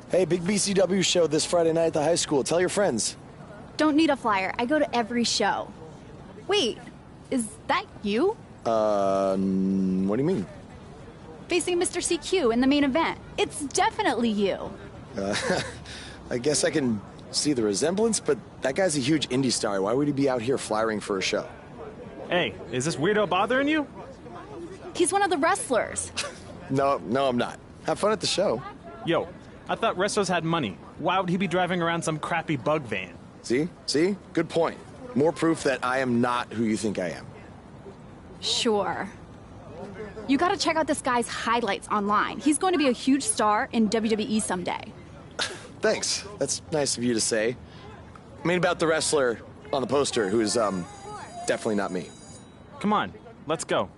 Hey, big BCW show this Friday night at the high school. Tell your friends. Don't need a flyer. I go to every show. Wait, is that you? What do you mean? Facing Mr. CQ in the main event. It's definitely you. I guess I can see the resemblance, but that guy's a huge indie star. Why would he be out here flyering for a show? Hey, is this weirdo bothering you? He's one of the wrestlers. No, I'm not. Have fun at the show. Yo, I thought wrestlers had money. Why would he be driving around some crappy bug van? See? Good point. More proof that I am not who you think I am. Sure. You gotta check out this guy's highlights online. He's going to be a huge star in WWE someday. Thanks. That's nice of you to say. I mean, about the wrestler on the poster who's, definitely not me. Come on, let's go.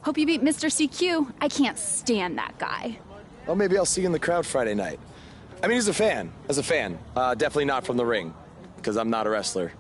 Hope you beat Mr. CQ. I can't stand that guy. Well, maybe I'll see you in the crowd Friday night. I mean, as a fan. Definitely not from the ring, because I'm not a wrestler.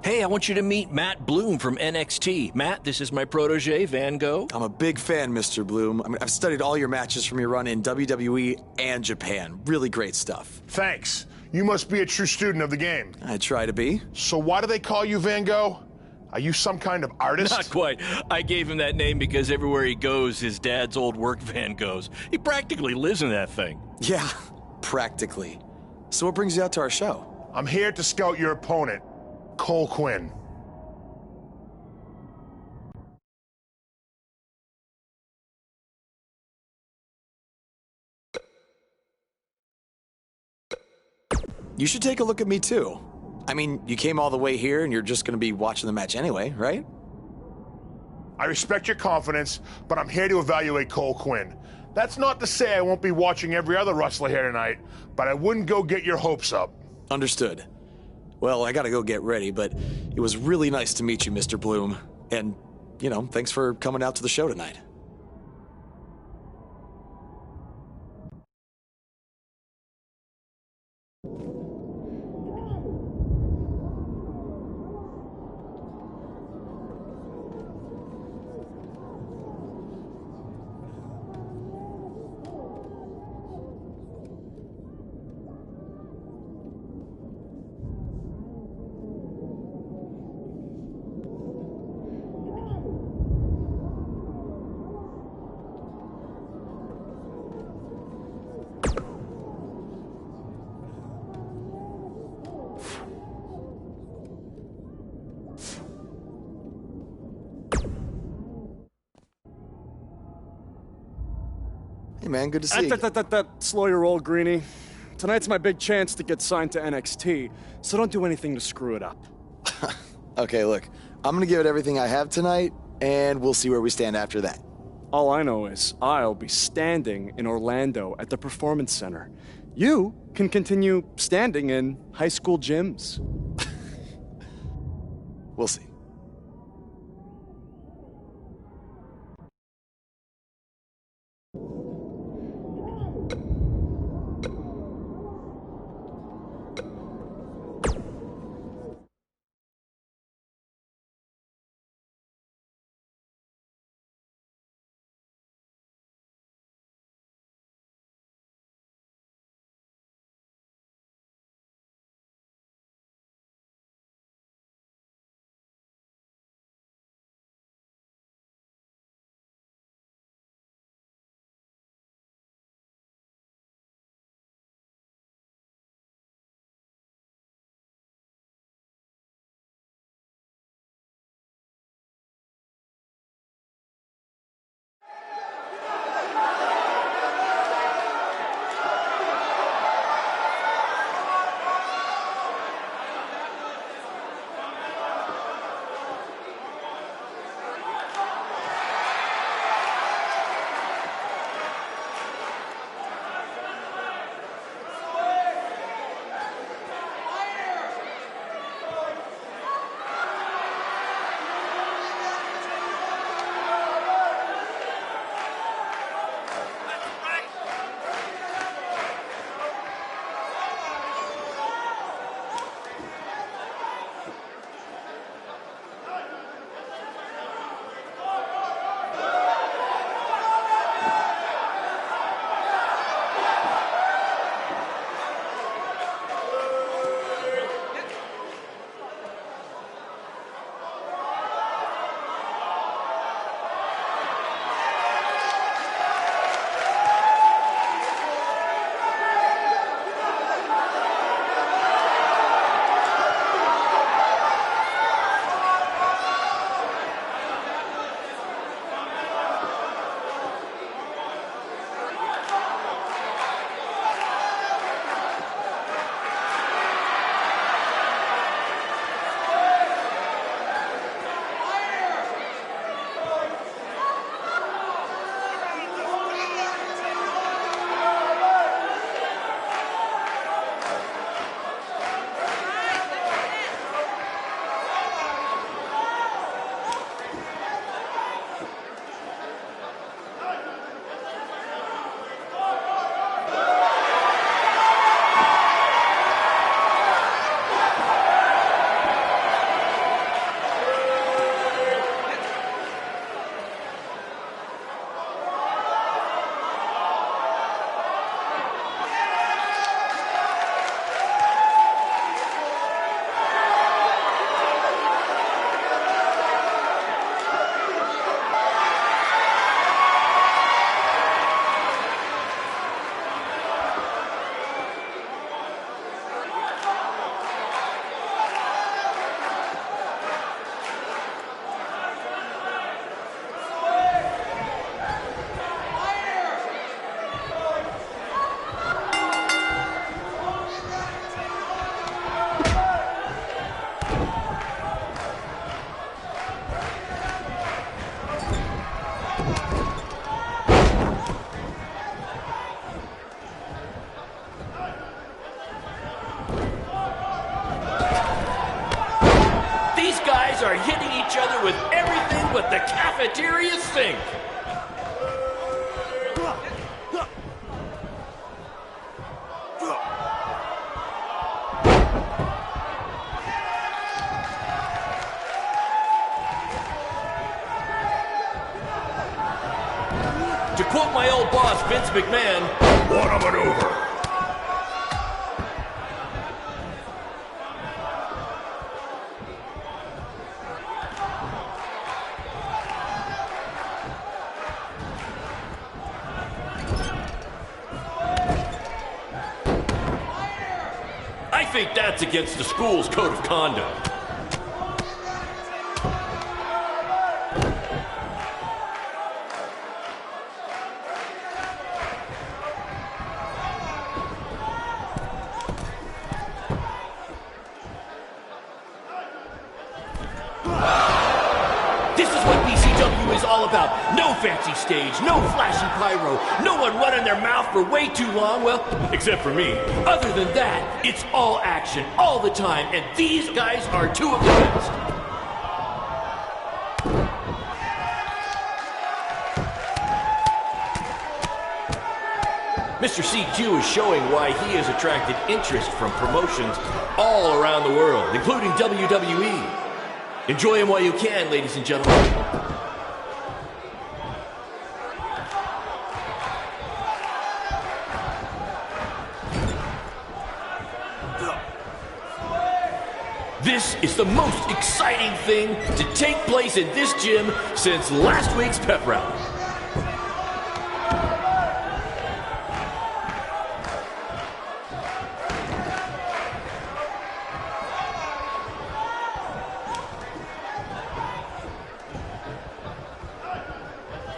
Hey, I want you to meet Matt Bloom from NXT. Matt, this is my protege, Van Gogh. I'm a big fan, Mr. Bloom. I mean, I've studied all your matches from your run in WWE and Japan. Really great stuff. Thanks. You must be a true student of the game. I try to be. So why do they call you Van Gogh? Are you some kind of artist? Not quite. I gave him that name because everywhere he goes, his dad's old work van goes. He practically lives in that thing. Yeah, practically. So what brings you out to our show? I'm here to scout your opponent, Cole Quinn. You should take a look at me too. I mean, you came all the way here and you're just gonna be watching the match anyway, right? I respect your confidence, but I'm here to evaluate Cole Quinn. That's not to say I won't be watching every other wrestler here tonight, but I wouldn't go get your hopes up. Understood. Well, I gotta go get ready, but it was really nice to meet you, Mr. Bloom. And, you know, thanks for coming out to the show tonight. Hey, man, good to see you. Slow your roll, Greenie. Tonight's my big chance to get signed to NXT, so don't do anything to screw it up. Okay, look, I'm gonna give it everything I have tonight, and we'll see where we stand after that. All I know is I'll be standing in Orlando at the Performance Center. You can continue standing in high school gyms. We'll see. Are hitting each other with everything but the cafeteria sink. To quote my old boss, Vince McMahon, what a maneuver. I think that's against the school's code of conduct. all about. No fancy stage, no flashy pyro, no one running their mouth for way too long, well, except for me. Other than that, it's all action, all the time, and these guys are two of the best. Mr. CQ is showing why he has attracted interest from promotions all around the world, including WWE. Enjoy him while you can, ladies and gentlemen. This is the most exciting thing to take place in this gym since last week's pep rally.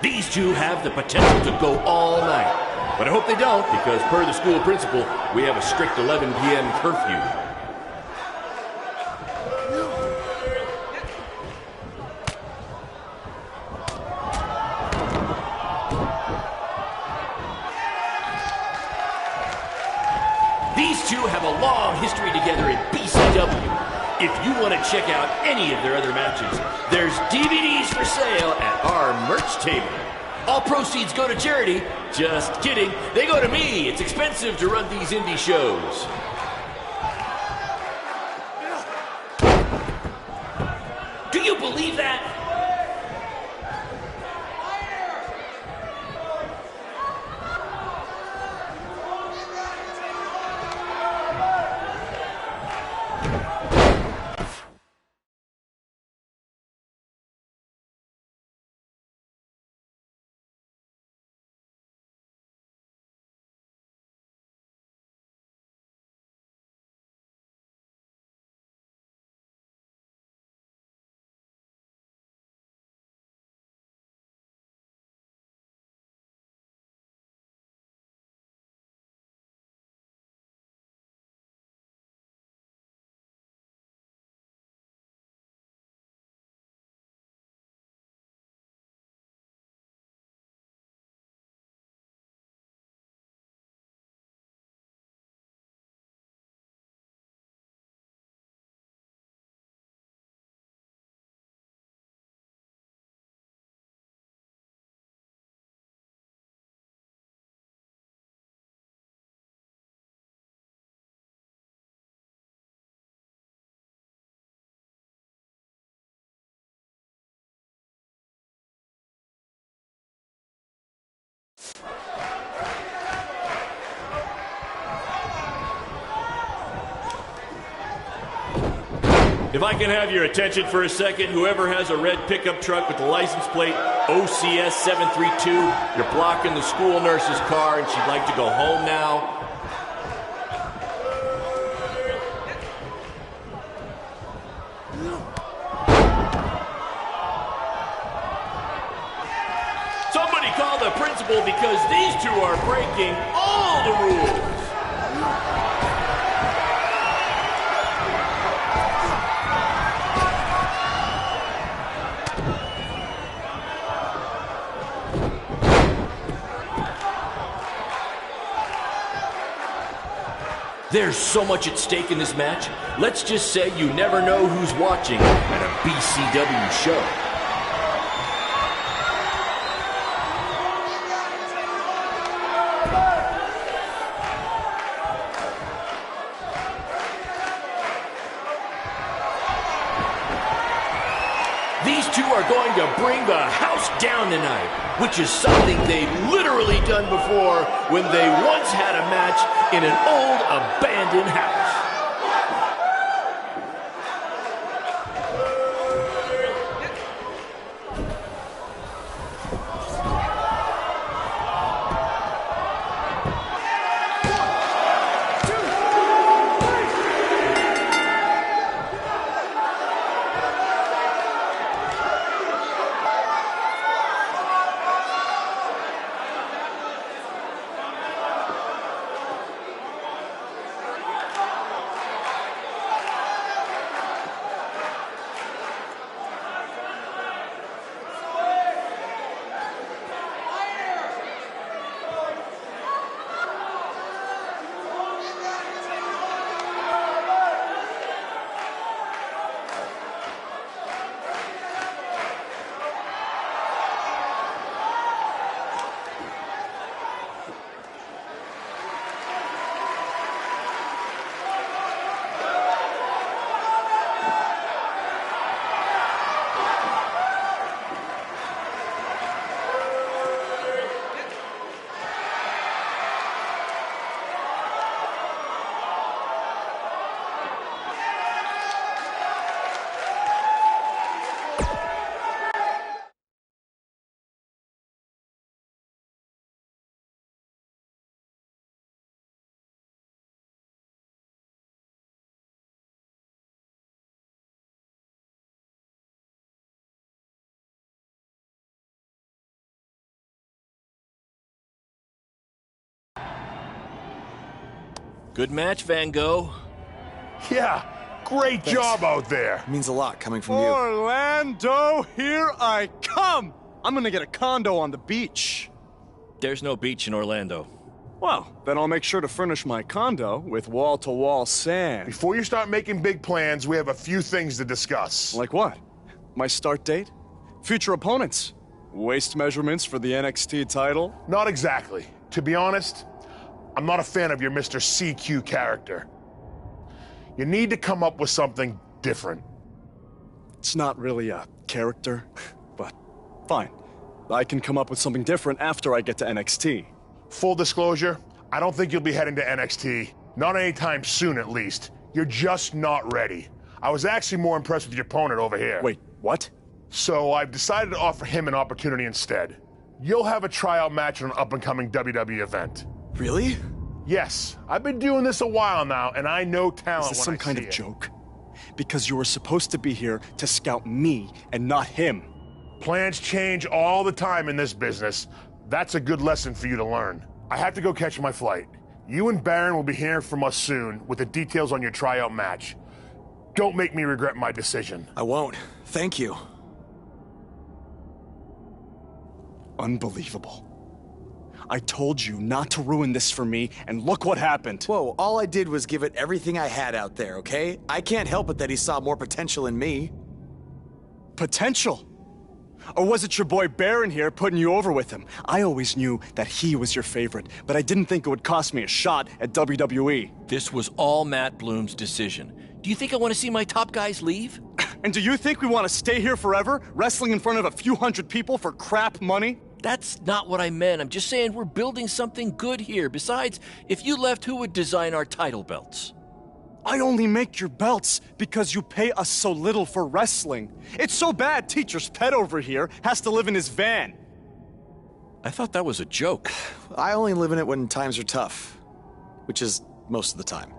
These two have the potential to go all night. But I hope they don't, because per the school principal, we have a strict 11 p.m. curfew. These two have a long history together in BCW. If you want to check out any of their other matches, there's DVDs for sale at our merch table. All proceeds go to charity. Just kidding. They go to me. It's expensive to run these indie shows. Do you believe that? If I can have your attention for a second, whoever has a red pickup truck with the license plate OCS 732, you're blocking the school nurse's car and she'd like to go home now. Somebody call the principal because these two are breaking all the rules. There's so much at stake in this match. Let's just say you never know who's watching at a BCW show. These two are going to bring the house down tonight, which is something they've literally done before when they once had a match in an old abandoned house. Good match, Van Gogh. Yeah, great job out there. It means a lot coming from you. Orlando, here I come! I'm gonna get a condo on the beach. There's no beach in Orlando. Well, then I'll make sure to furnish my condo with wall-to-wall sand. Before you start making big plans, we have a few things to discuss. Like what? My start date? Future opponents? Waist measurements for the NXT title? Not exactly. To be honest, I'm not a fan of your Mr. CQ character. You need to come up with something different. It's not really a character, but fine. I can come up with something different after I get to NXT. Full disclosure, I don't think you'll be heading to NXT. Not anytime soon, at least. You're just not ready. I was actually more impressed with your opponent over here. Wait, what? So I've decided to offer him an opportunity instead. You'll have a tryout match on an up-and-coming WWE event. Really? Yes, I've been doing this a while now, and I know talent Is this when some kind I see of it. joke? Because you were supposed to be here to scout me and not him. Plans change all the time in this business. That's a good lesson for you to learn. I have to go catch my flight. You and Baron will be hearing from us soon with the details on your tryout match. Don't make me regret my decision. I won't. Thank you. Unbelievable. I told you not to ruin this for me, and look what happened. Whoa, all I did was give it everything I had out there, okay? I can't help it that he saw more potential in me. Potential? Or was it your boy Baron here putting you over with him? I always knew that he was your favorite, but I didn't think it would cost me a shot at WWE. This was all Matt Bloom's decision. Do you think I want to see my top guys leave? And do you think we want to stay here forever, wrestling in front of a few hundred people for crap money? That's not what I meant. I'm just saying we're building something good here. Besides, if you left, who would design our title belts? I only make your belts because you pay us so little for wrestling. It's so bad Teacher's pet over here has to live in his van. I thought that was a joke. I only live in it when times are tough, which is most of the time.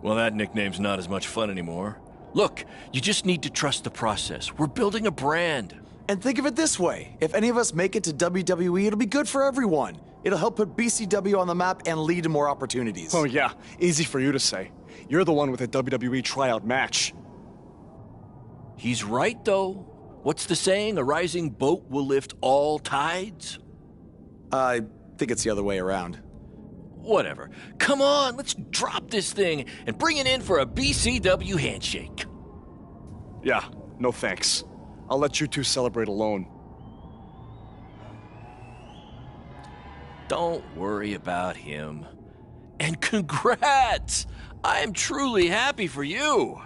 Well, that nickname's not as much fun anymore. Look, you just need to trust the process. We're building a brand. And think of it this way. If any of us make it to WWE, it'll be good for everyone. It'll help put BCW on the map and lead to more opportunities. Oh yeah, easy for you to say. You're the one with a WWE tryout match. He's right, though. What's the saying? A rising boat will lift all tides? I think it's the other way around. Whatever. Come on, let's drop this thing and bring it in for a BCW handshake. Yeah, no thanks. I'll let you two celebrate alone. Don't worry about him. And congrats! I am truly happy for you.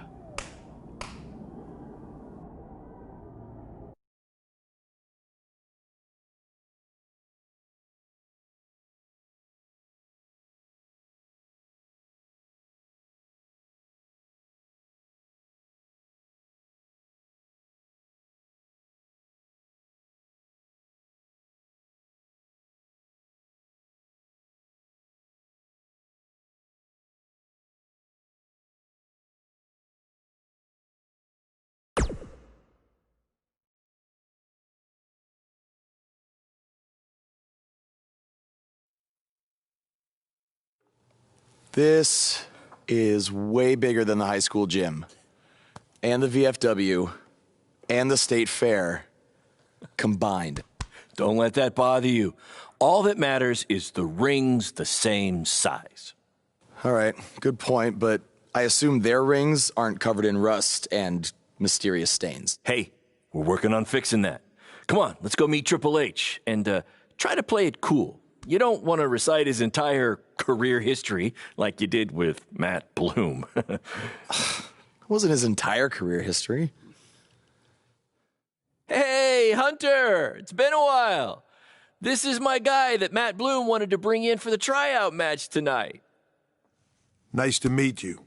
This is way bigger than the high school gym, and the VFW, and the state fair combined. Don't let that bother you. All that matters is the ring's the same size. All right, good point, but I assume their rings aren't covered in rust and mysterious stains. Hey, we're working on fixing that. Come on, let's go meet Triple H and try to play it cool. You don't want to recite his entire career history like you did with Matt Bloom. It wasn't his entire career history. Hey, Hunter! It's been a while. This is my guy that Matt Bloom wanted to bring in for the tryout match tonight. Nice to meet you.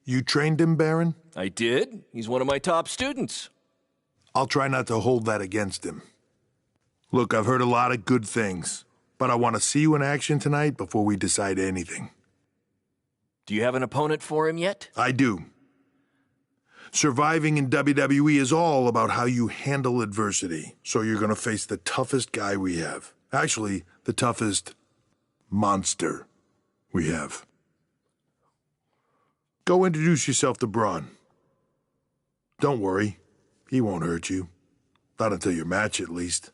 You trained him, Baron? I did. He's one of my top students. I'll try not to hold that against him. Look, I've heard a lot of good things, but I want to see you in action tonight before we decide anything. Do you have an opponent for him yet? I do. Surviving in WWE is all about how you handle adversity, so you're going to face the toughest guy we have. Actually, the toughest monster we have. Go introduce yourself to Braun. Don't worry, he won't hurt you. Not until your match, at least.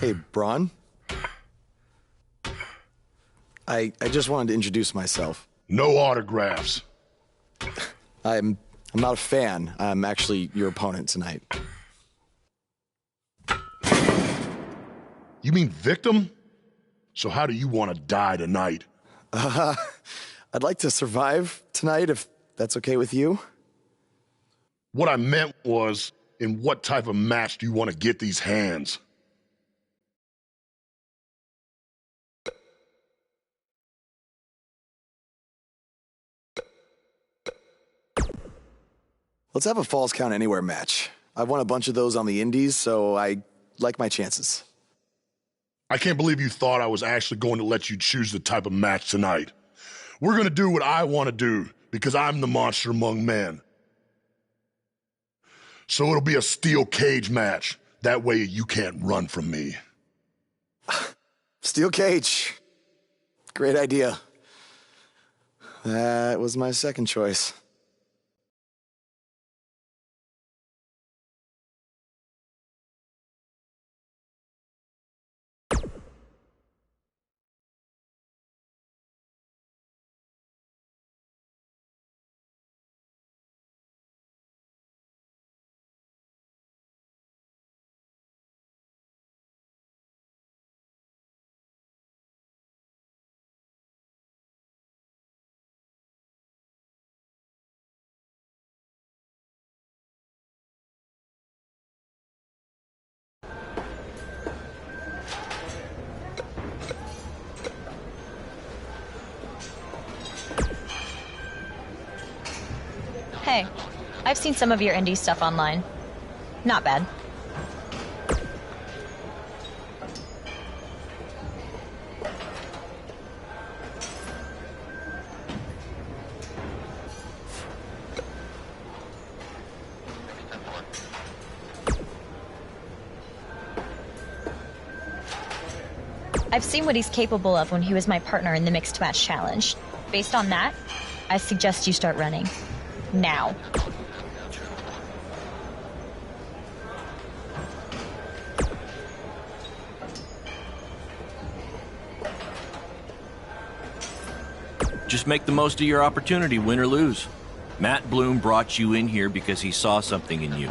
Hey, Braun? I just wanted to introduce myself. No autographs. I'm not a fan. I'm actually your opponent tonight. You mean victim? So how do you want to die tonight? I'd like to survive tonight, if that's okay with you. What I meant was, in what type of match do you want to get these hands? Let's have a Falls Count Anywhere match. I've won a bunch of those on the indies, so I like my chances. I can't believe you thought I was actually going to let you choose the type of match tonight. We're going to do what I want to do, because I'm the monster among men. So it'll be a steel cage match. That way you can't run from me. Steel cage. Great idea. That was my second choice. Hey, I've seen some of your indie stuff online. Not bad. I've seen what he's capable of when he was my partner in the Mixed Match Challenge. Based on that, I suggest you start running. Now. Just make the most of your opportunity, win or lose. Matt Bloom brought you in here because he saw something in you.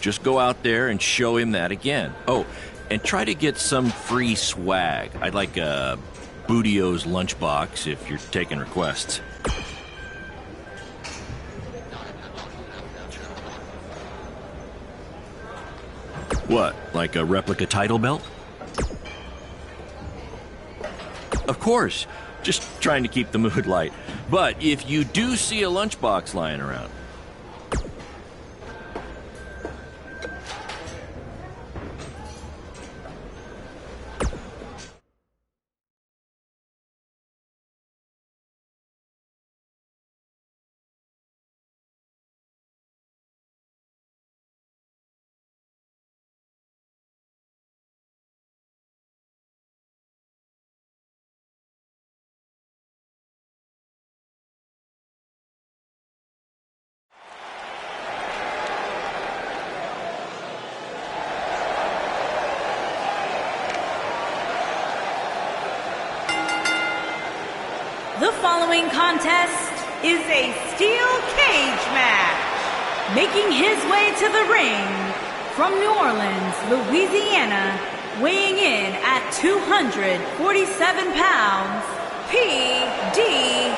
Just go out there and show him that again. Oh, and try to get some free swag. I'd like a Bootio's lunchbox if you're taking requests. What, like a replica title belt? Of course, just trying to keep the mood light. But if you do see a lunchbox lying around, The following contest is a steel cage match. Making his way to the ring from New Orleans, Louisiana, weighing in at 247 pounds, PDB.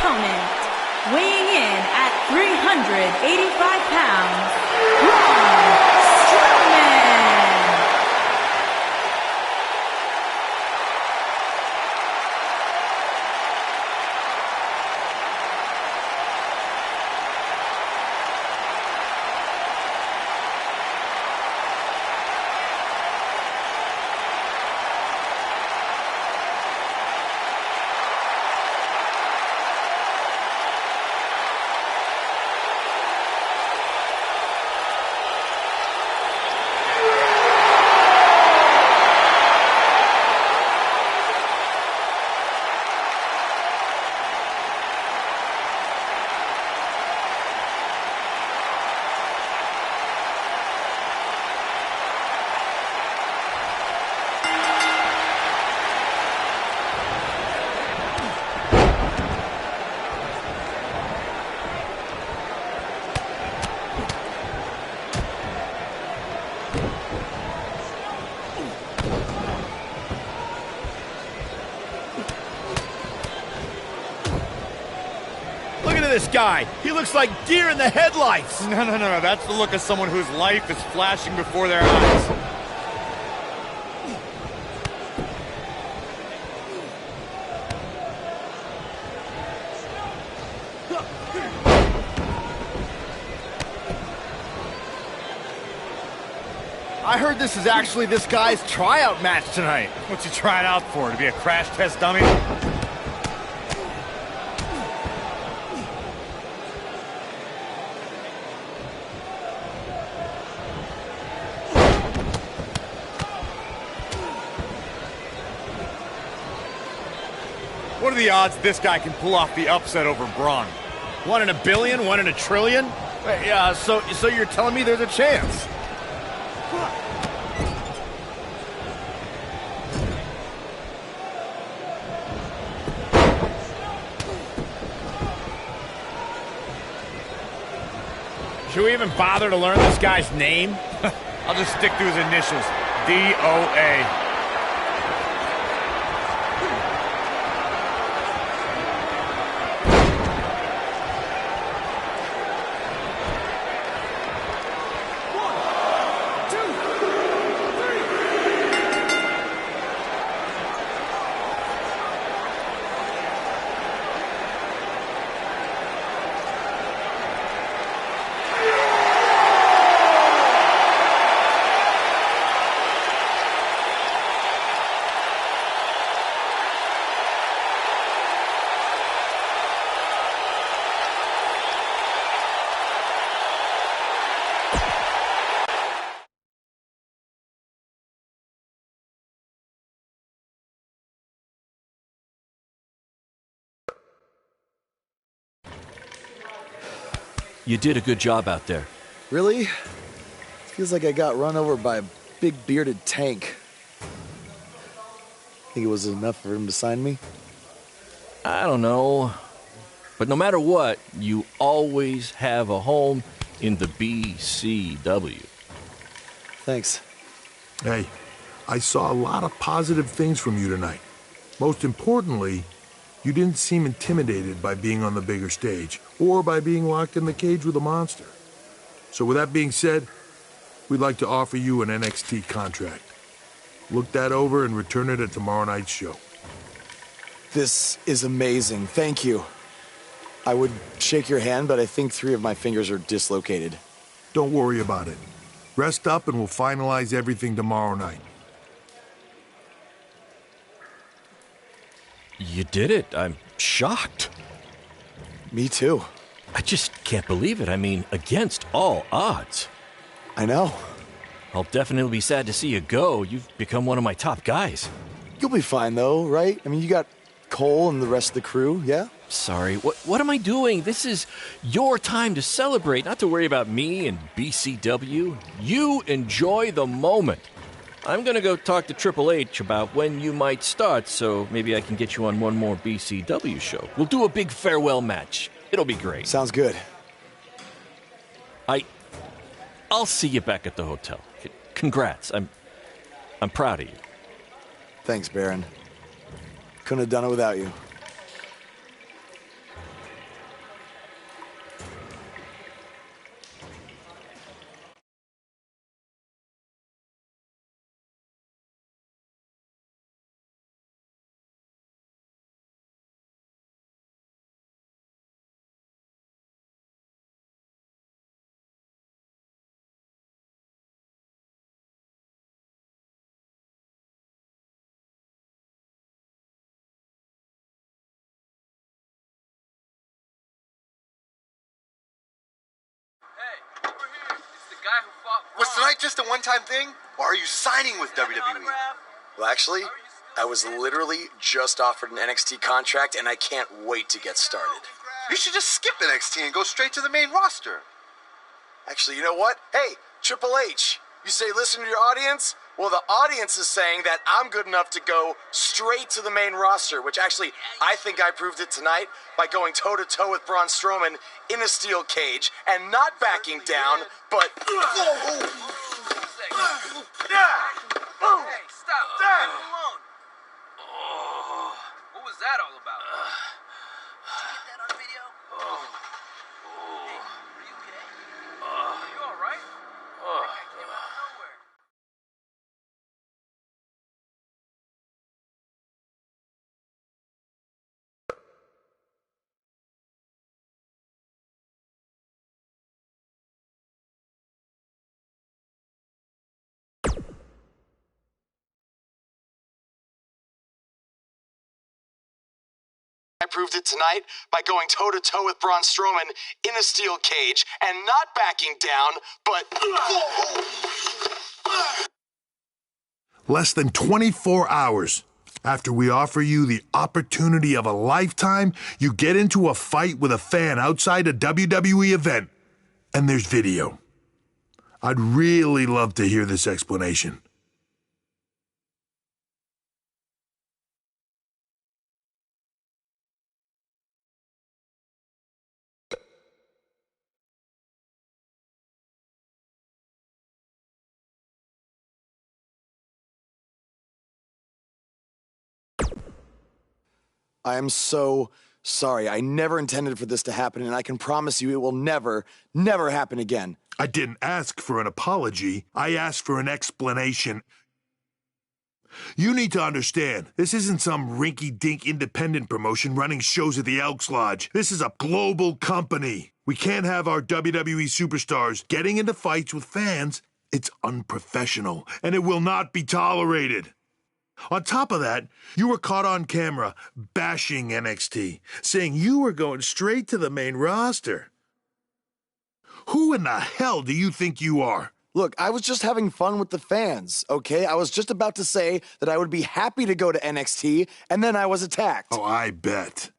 opponent, weighing in at 385 pounds, Braun Strowman. This guy, he looks like deer in the headlights. No. That's the look of someone whose life is flashing before their eyes. I heard this is actually this guy's tryout match tonight. What's he trying out for? To be a crash test dummy? What are the odds this guy can pull off the upset over Braun? 1 in a billion, 1 in a trillion? Yeah, so you're telling me there's a chance? Should we even bother to learn this guy's name? I'll just stick to his initials, DOA. You did a good job out there. Really? Feels like I got run over by a big bearded tank. Think it was enough for him to sign me? I don't know. But no matter what, you always have a home in the BCW. Thanks. Hey, I saw a lot of positive things from you tonight. Most importantly, you didn't seem intimidated by being on the bigger stage or by being locked in the cage with a monster. So with that being said, we'd like to offer you an NXT contract. Look that over and return it at tomorrow night's show. This is amazing. Thank you. I would shake your hand, but I think 3 of my fingers are dislocated. Don't worry about it. Rest up and we'll finalize everything tomorrow night. You did it. I'm shocked. Me too. I just can't believe it. I mean, against all odds. I know. I'll definitely be sad to see you go. You've become one of my top guys. You'll be fine, though, right? I mean, you got Cole and the rest of the crew, yeah? Sorry, what am I doing? This is your time to celebrate, not to worry about me and BCW. You enjoy the moment. I'm gonna go talk to Triple H about when you might start, so maybe I can get you on one more BCW show. We'll do a big farewell match. It'll be great. Sounds good. I'll see you back at the hotel. Congrats. I'm proud of you. Thanks, Baron. Couldn't have done it without you. Was tonight just a one-time thing, or are you signing with WWE? Well, actually, I was literally just offered an NXT contract, and I can't wait to get started. You should just skip NXT and go straight to the main roster. Actually, you know what? Hey, Triple H, you say listen to your audience? Well, the audience is saying that I'm good enough to go straight to the main roster, which actually, I think I proved it tonight by going toe-to-toe with Braun Strowman in a steel cage and not backing down, but... Hey, stop. Leave him alone. What was that all about? Did you get that on video? Hey, are you okay? Are you all right? That came out of nowhere. I proved it tonight by going toe-to-toe with Braun Strowman in a steel cage and not backing down, but... Less than 24 hours after we offer you the opportunity of a lifetime, you get into a fight with a fan outside a WWE event, and there's video. I'd really love to hear this explanation. I am so sorry. I never intended for this to happen, and I can promise you it will never, never happen again. I didn't ask for an apology. I asked for an explanation. You need to understand, this isn't some rinky-dink independent promotion running shows at the Elks Lodge. This is a global company. We can't have our WWE superstars getting into fights with fans. It's unprofessional, and it will not be tolerated. On top of that, you were caught on camera bashing NXT, saying you were going straight to the main roster. Who in the hell do you think you are? Look, I was just having fun with the fans, okay? I was just about to say that I would be happy to go to NXT, and then I was attacked. Oh, I bet.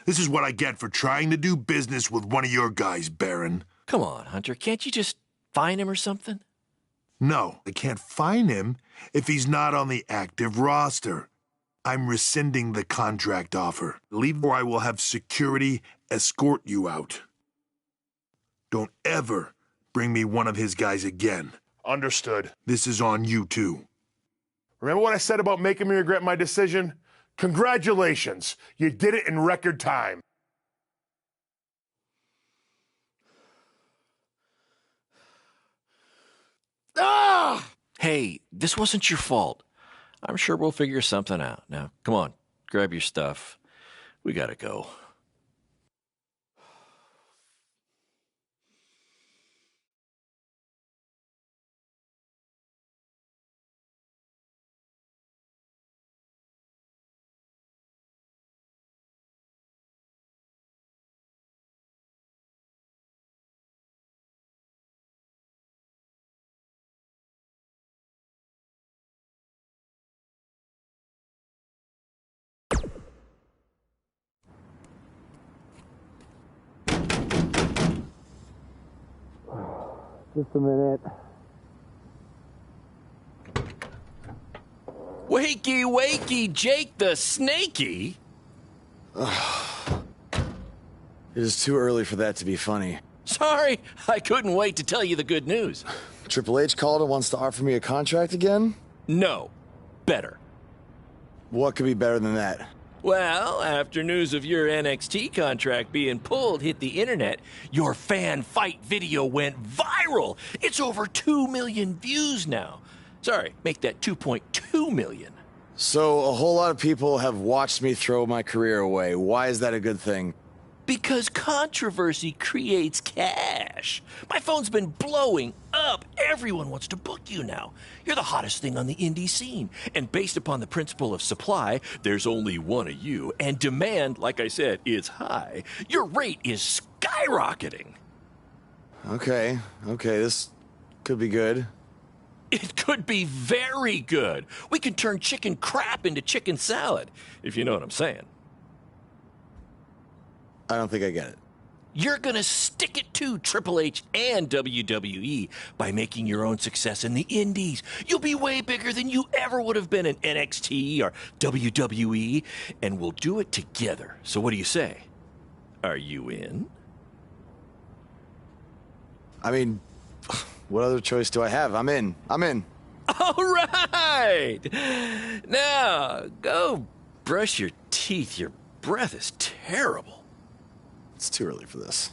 This is what I get for trying to do business with one of your guys, Baron. Come on, Hunter. Can't you just fine him or something? No, I can't fine him if he's not on the active roster. I'm rescinding the contract offer. Leave or I will have security escort you out. Don't ever bring me one of his guys again. Understood. This is on you, too. Remember what I said about making me regret my decision? Congratulations. You did it in record time. Ah! Hey, this wasn't your fault. I'm sure we'll figure something out. Now, come on, grab your stuff. We gotta go. Just a minute. Wakey, wakey, Jake the Snakey. It is too early for that to be funny. Sorry, I couldn't wait to tell you the good news. Triple H called and wants to offer me a contract again? No, better. What could be better than that? Well, after news of your NXT contract being pulled hit the internet, your fan fight video went viral. It's over 2 million views now. Sorry, make that 2.2 million. So a whole lot of people have watched me throw my career away. Why is that a good thing? Because controversy creates cash. My phone's been blowing up. Everyone wants to book you now. You're the hottest thing on the indie scene. And based upon the principle of supply, there's only one of you. And demand, like I said, is high. Your rate is skyrocketing. Okay, this could be good. It could be very good. We can turn chicken crap into chicken salad, if you know what I'm saying. I don't think I get it. You're gonna stick it to Triple H and WWE by making your own success in the indies. You'll be way bigger than you ever would have been in NXT or WWE, and we'll do it together. So what do you say? Are you in? I mean, what other choice do I have? I'm in. All right! Now, go brush your teeth. Your breath is terrible. It's too early for this.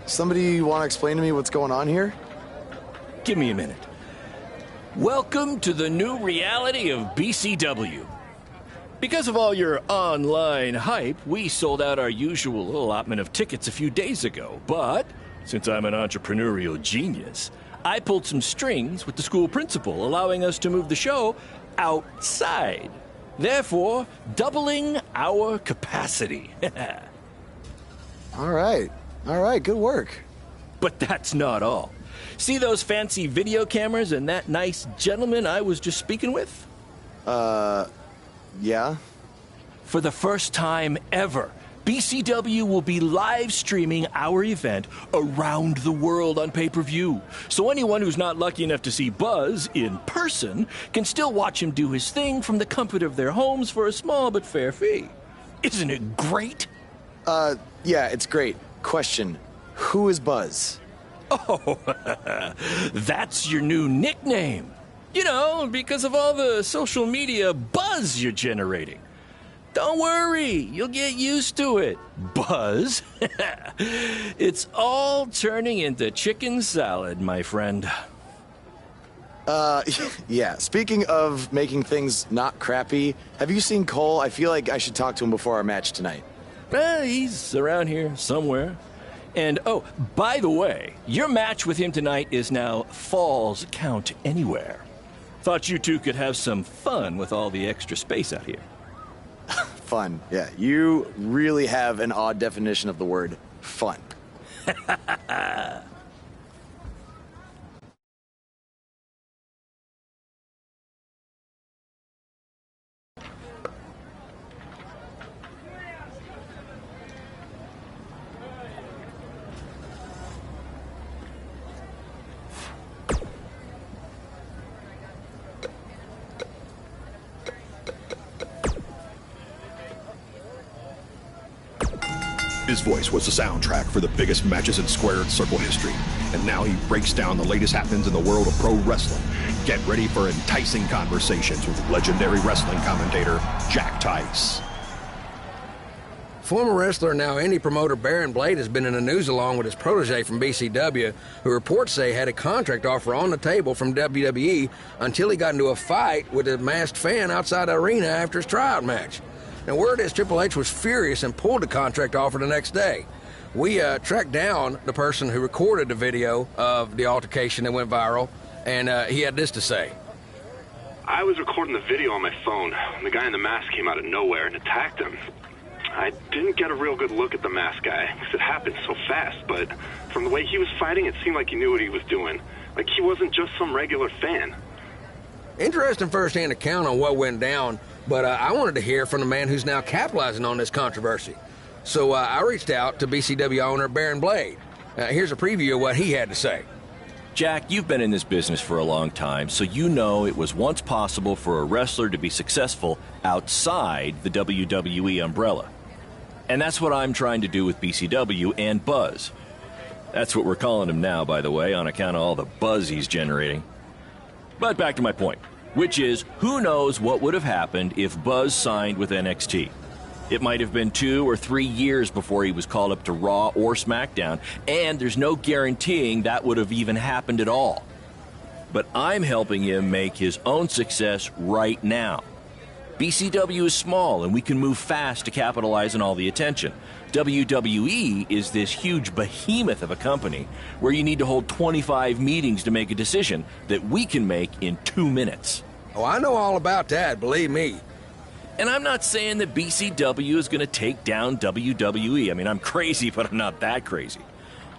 Somebody want to explain to me what's going on here? Give me a minute. Welcome to the new reality of BCW. Because of all your online hype, we sold out our usual allotment of tickets a few days ago. But, since I'm an entrepreneurial genius, I pulled some strings with the school principal, allowing us to move the show outside. Therefore, doubling our capacity. All right, good work. But that's not all. See those fancy video cameras and that nice gentleman I was just speaking with? Yeah? For the first time ever, BCW will be live streaming our event around the world on pay-per-view. So anyone who's not lucky enough to see Buzz in person can still watch him do his thing from the comfort of their homes for a small but fair fee. Isn't it great? Yeah, it's great. Question, who is Buzz? Oh, that's your new nickname. You know, because of all the social media buzz you're generating. Don't worry, you'll get used to it. Buzz? It's all turning into chicken salad, my friend. Yeah, speaking of making things not crappy, have you seen Cole? I feel like I should talk to him before our match tonight. He's around here somewhere. And, oh, by the way, your match with him tonight is now Falls Count Anywhere. Thought you two could have some fun with all the extra space out here. Fun, yeah. You really have an odd definition of the word fun. His voice was the soundtrack for the biggest matches in squared circle history. And now he breaks down the latest happenings in the world of pro wrestling. Get ready for enticing conversations with legendary wrestling commentator Jack Tice. Former wrestler and now indie promoter Baron Blade has been in the news along with his protege from BCW, who reports say had a contract offer on the table from WWE until he got into a fight with a masked fan outside the arena after his tryout match. Now, word is Triple H was furious and pulled the contract offer the next day. We tracked down the person who recorded the video of the altercation that went viral, and he had this to say. I was recording the video on my phone. The guy in the mask came out of nowhere and attacked him. I didn't get a real good look at the masked guy, because it happened so fast, but from the way he was fighting, it seemed like he knew what he was doing. Like he wasn't just some regular fan. Interesting first-hand account on what went down, but I wanted to hear from the man who's now capitalizing on this controversy. So I reached out to BCW owner Baron Blade. Here's a preview of what he had to say. Jack, you've been in this business for a long time, so you know it was once possible for a wrestler to be successful outside the WWE umbrella. And that's what I'm trying to do with BCW and Buzz. That's what we're calling him now, by the way, on account of all the buzz he's generating. But back to my point, which is, who knows what would have happened if Buzz signed with NXT? It might have been 2 or 3 years before he was called up to Raw or SmackDown, and there's no guaranteeing that would have even happened at all. But I'm helping him make his own success right now. BCW is small, and we can move fast to capitalize on all the attention. WWE is this huge behemoth of a company where you need to hold 25 meetings to make a decision that we can make in 2 minutes. Oh, I know all about that, believe me. And I'm not saying that BCW is going to take down WWE. I mean, I'm crazy, but I'm not that crazy.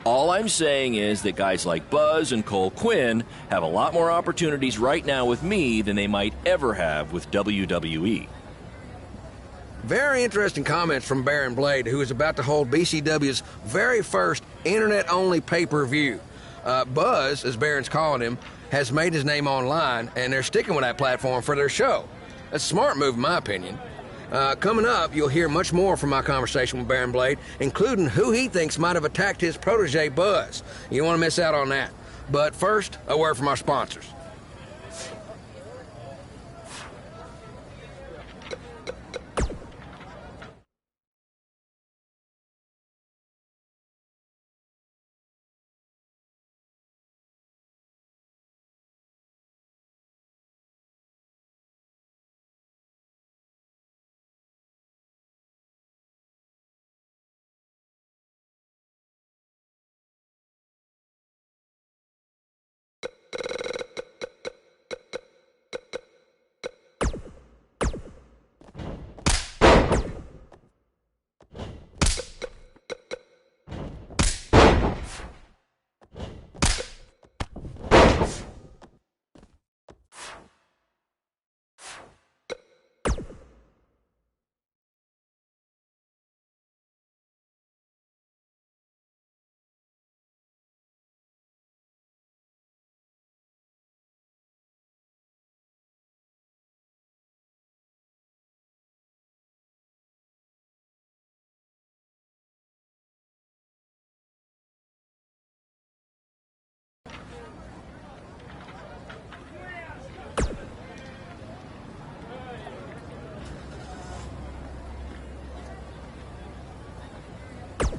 All I'm saying is that guys like Buzz and Cole Quinn have a lot more opportunities right now with me than they might ever have with WWE. Very interesting comments from Baron Blade, who is about to hold BCW's very first internet-only pay-per-view. Buzz, as Baron's calling him, has made his name online, and they're sticking with that platform for their show. That's a smart move, in my opinion. Coming up, you'll hear much more from my conversation with Baron Blade, including who he thinks might have attacked his protege, Buzz. You don't want to miss out on that. But first, a word from our sponsors.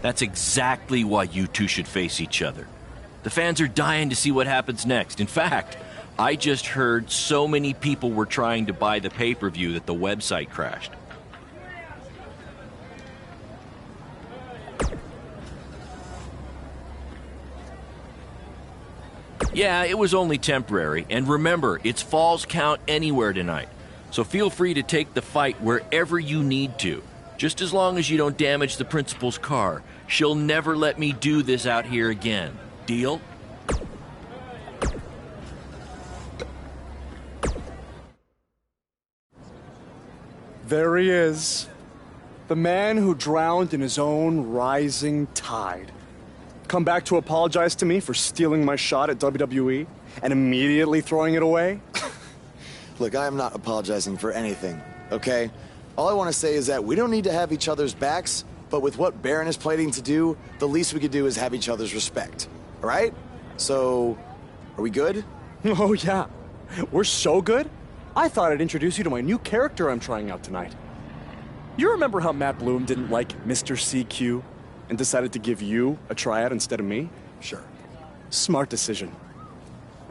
That's exactly why you two should face each other. The fans are dying to see what happens next. In fact, I just heard so many people were trying to buy the pay-per-view that the website crashed. Yeah, it was only temporary, and remember, it's Falls Count Anywhere tonight. So feel free to take the fight wherever you need to, just as long as you don't damage the principal's car. She'll never let me do this out here again. Deal? There he is. The man who drowned in his own rising tide. Come back to apologize to me for stealing my shot at WWE and immediately throwing it away? Look, I am not apologizing for anything, okay? All I want to say is that we don't need to have each other's backs, but with what Baron is planning to do, the least we could do is have each other's respect, all right? So, are we good? Oh, yeah. We're so good? I thought I'd introduce you to my new character I'm trying out tonight. You remember how Matt Bloom didn't like Mr. CQ and decided to give you a tryout instead of me? Sure. Smart decision.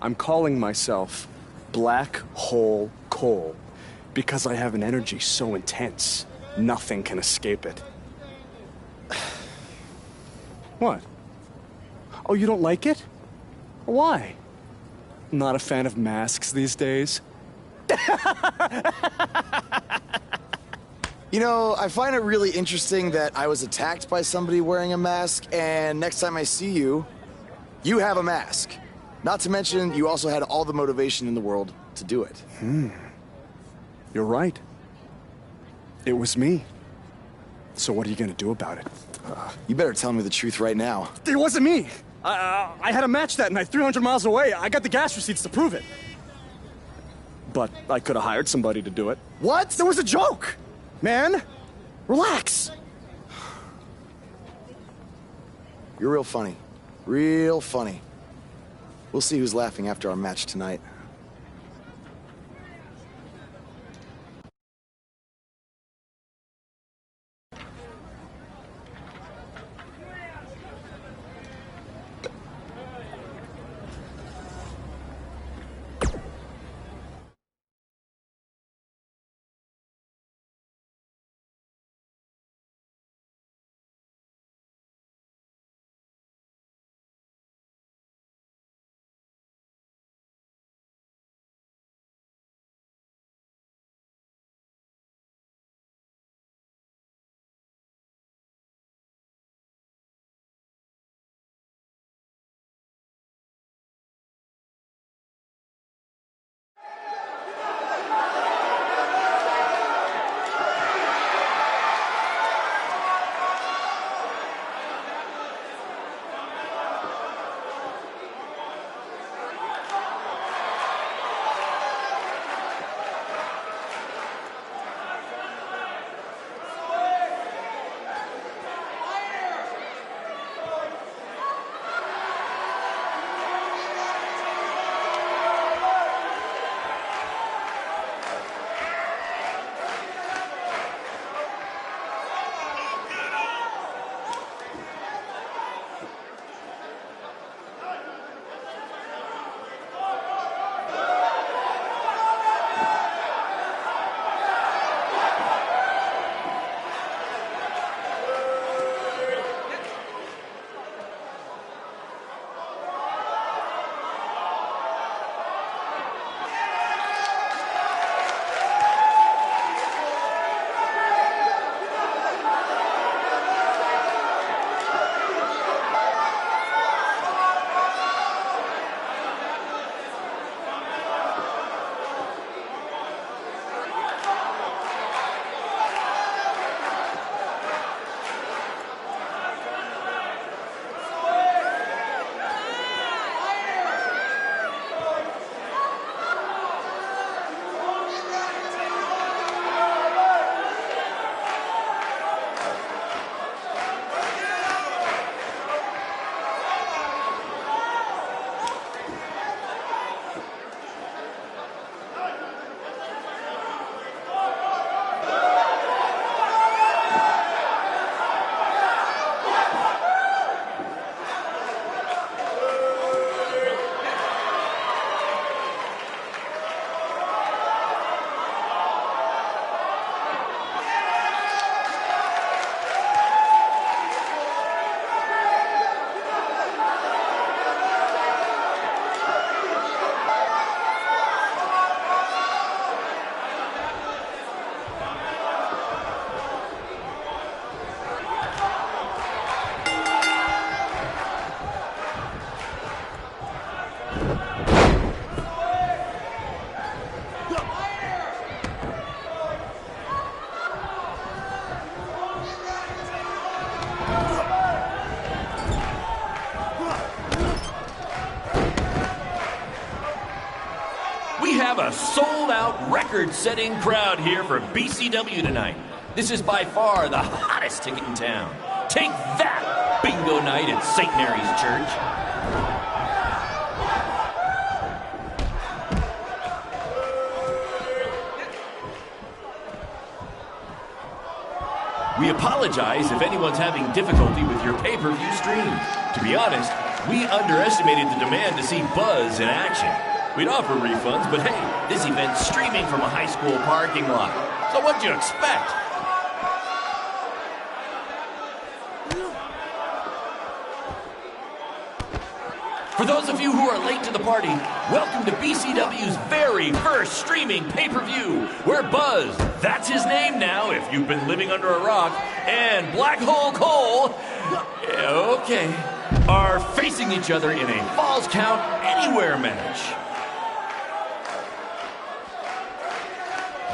I'm calling myself Black Hole Cole because I have an energy so intense, nothing can escape it. What? Oh, you don't like it? Why? Not a fan of masks these days? You know, I find it really interesting that I was attacked by somebody wearing a mask, and next time I see you, you have a mask. Not to mention, you also had all the motivation in the world to do it. You're right. It was me. So what are you gonna do about it? You better tell me the truth right now. It wasn't me! I had a match that night 300 miles away. I got the gas receipts to prove it. But I could have hired somebody to do it. What? That was a joke! Man, relax. You're real funny. Real funny. We'll see who's laughing after our match tonight. have a sold-out, record-setting crowd here for BCW tonight. This is by far the hottest ticket in town. Take that, bingo night at St. Mary's Church. We apologize if anyone's having difficulty with your pay-per-view stream. To be honest, we underestimated the demand to see Buzz in action. We'd offer refunds, but hey, this event's streaming from a high school parking lot. So what'd you expect? For those of you who are late to the party, welcome to BCW's very first streaming pay-per-view, where Buzz, that's his name now if you've been living under a rock, and Black Hole Cole, okay, are facing each other in a Falls Count Anywhere match.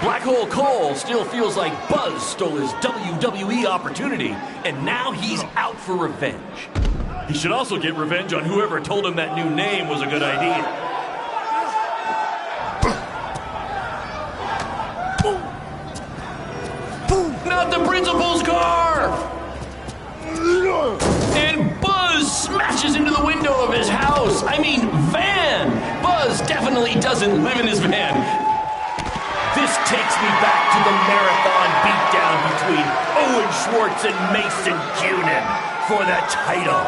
Black Hole Cole still feels like Buzz stole his WWE opportunity, and now he's out for revenge. He should also get revenge on whoever told him that new name was a good idea. Not the principal's car! And Buzz smashes into the window of his house. I mean, van! Buzz definitely doesn't live in his van. This takes me back to the marathon beatdown between Owen Schwartz and Mason Cunin for the title.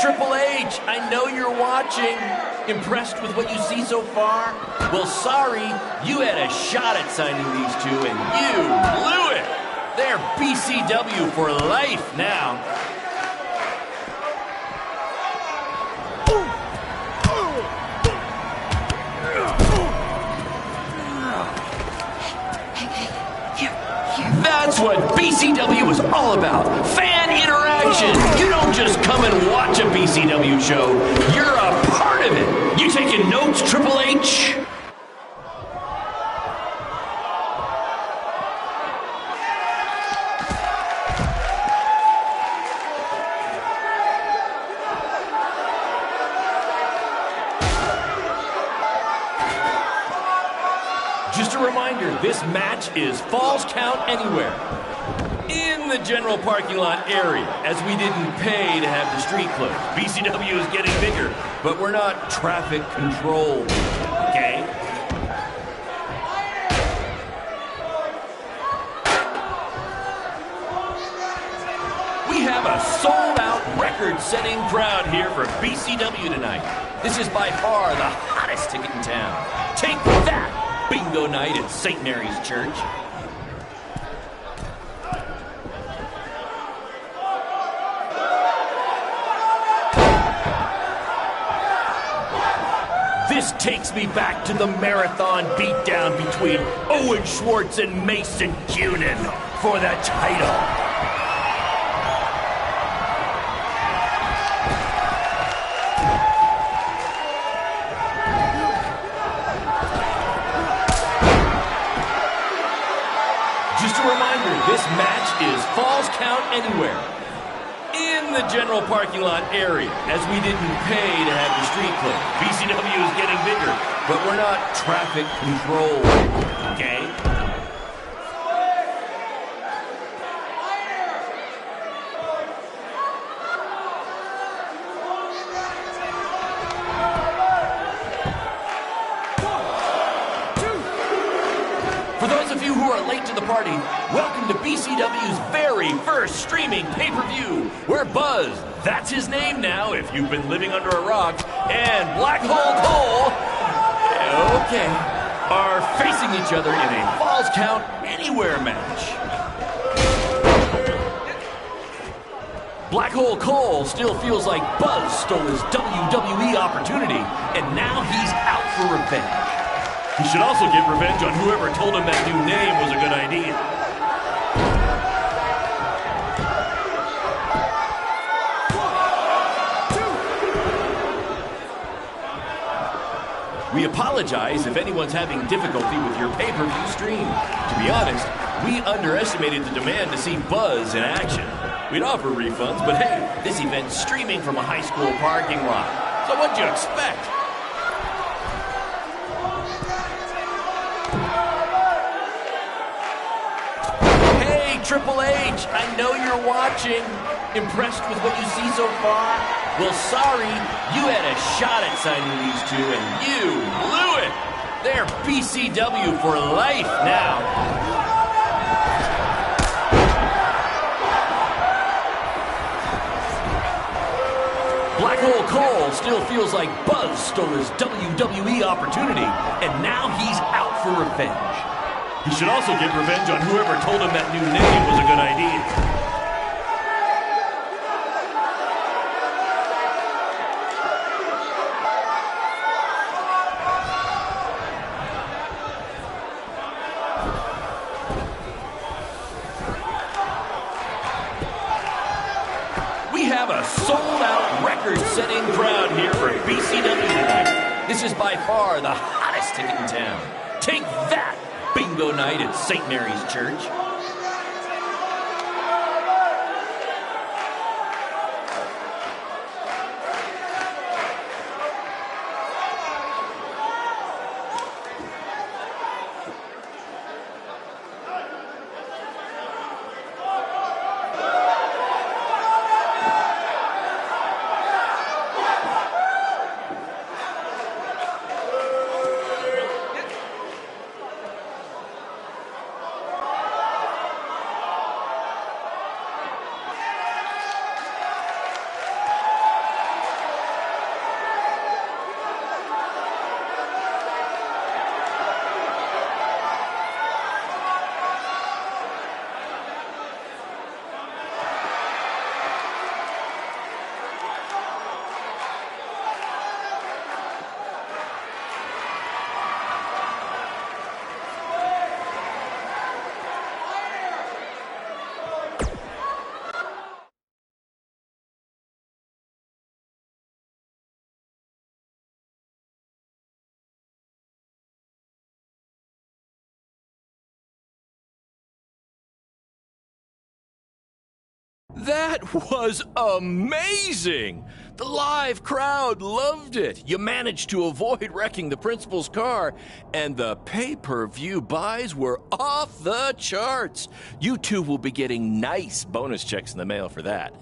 Triple H, I know you're watching. Impressed with what you see so far? Well, sorry, you had a shot at signing these two, and you blew it. They're BCW for life now. That's what BCW is all about. Fan interaction. You don't just come and watch a BCW show. You're a part of it. You taking notes, Triple H? Just a reminder, this match is Falls Count Anywhere. In the general parking lot area, as we didn't pay to have the street closed. BCW is getting bigger, but we're not traffic controlled, okay? We have a sold-out, record-setting crowd here for BCW tonight. This is by far the hottest ticket in town. Take that! Bingo night at St. Mary's Church. This takes me back to the marathon beatdown between Owen Schwartz and Mason Cunin for the title. This match is Falls Count Anywhere. In the general parking lot area, as we didn't pay to have the street closed. BCW is getting bigger, but we're not traffic controlled, okay? For those of you who are late to the party, welcome to BCW's very first streaming pay-per-view, where Buzz, that's his name now if you've been living under a rock, and Black Hole Cole, okay, are facing each other in a Falls Count Anywhere match. Black Hole Cole still feels like Buzz stole his WWE opportunity, and now he's out for revenge. He should also get revenge on whoever told him that new name was a good idea. We apologize if anyone's having difficulty with your pay-per-view stream. To be honest, we underestimated the demand to see Buzz in action. We'd offer refunds, but hey, this event's streaming from a high school parking lot. So what'd you expect? Triple H, I know you're watching. Impressed with what you see so far? Well, sorry, you had a shot at signing these two, and you blew it. They're BCW for life now. Black Hole Cole still feels like Buzz stole his WWE opportunity, and now he's out for revenge. He should also get revenge on whoever told him that new name was a good idea. record-setting crowd here for BCW tonight. This is by far the hottest ticket in town. Take that, bingo night at St. Mary's Church. That was amazing! The live crowd loved it. You managed to avoid wrecking the principal's car, and the pay-per-view buys were off the charts. You two will be getting nice bonus checks in the mail for that.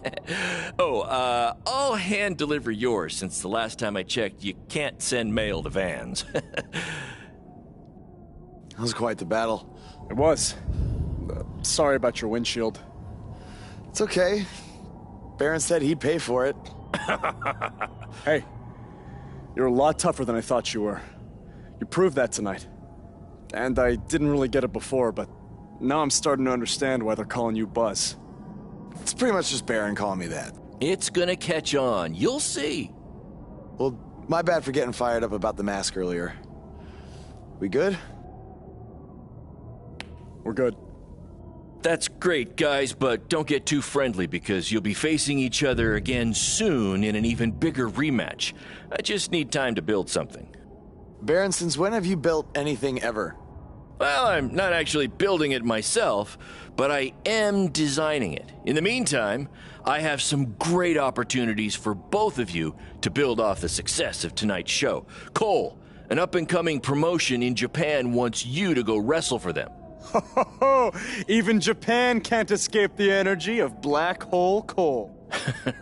I'll hand deliver yours since the last time I checked, you can't send mail to vans. That was quite the battle. It was. Sorry about your windshield. It's okay. Baron said he'd pay for it. Hey, you're a lot tougher than I thought you were. You proved that tonight. And I didn't really get it before, but now I'm starting to understand why they're calling you Buzz. It's pretty much just Baron calling me that. It's gonna catch on. You'll see. Well, my bad for getting fired up about the mask earlier. We good? We're good. That's great, guys, but don't get too friendly because you'll be facing each other again soon in an even bigger rematch. I just need time to build something. Baron, since when have you built anything ever? Well, I'm not actually building it myself, but I am designing it. In the meantime, I have some great opportunities for both of you to build off the success of tonight's show. Cole, an up-and-coming promotion in Japan wants you to go wrestle for them. Even Japan can't escape the energy of Black Hole Cole.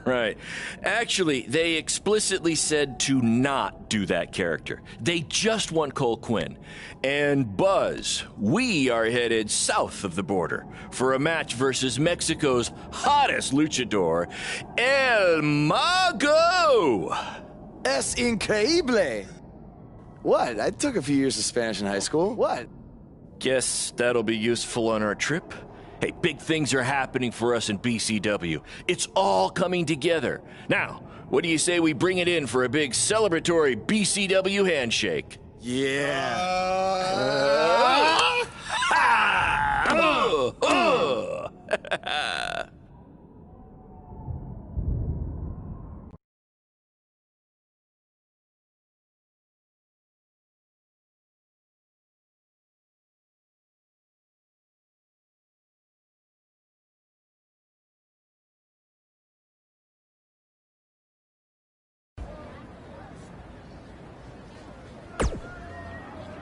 Right. Actually, they explicitly said to not do that character. They just want Cole Quinn. And Buzz, we are headed south of the border for a match versus Mexico's hottest luchador, El Mago! Es increíble! What? I took a few years of Spanish in high school. What? Guess that'll be useful on our trip. Hey, big things are happening for us in BCW. It's all coming together. Now, what do you say we bring it in for a big celebratory BCW handshake? Yeah.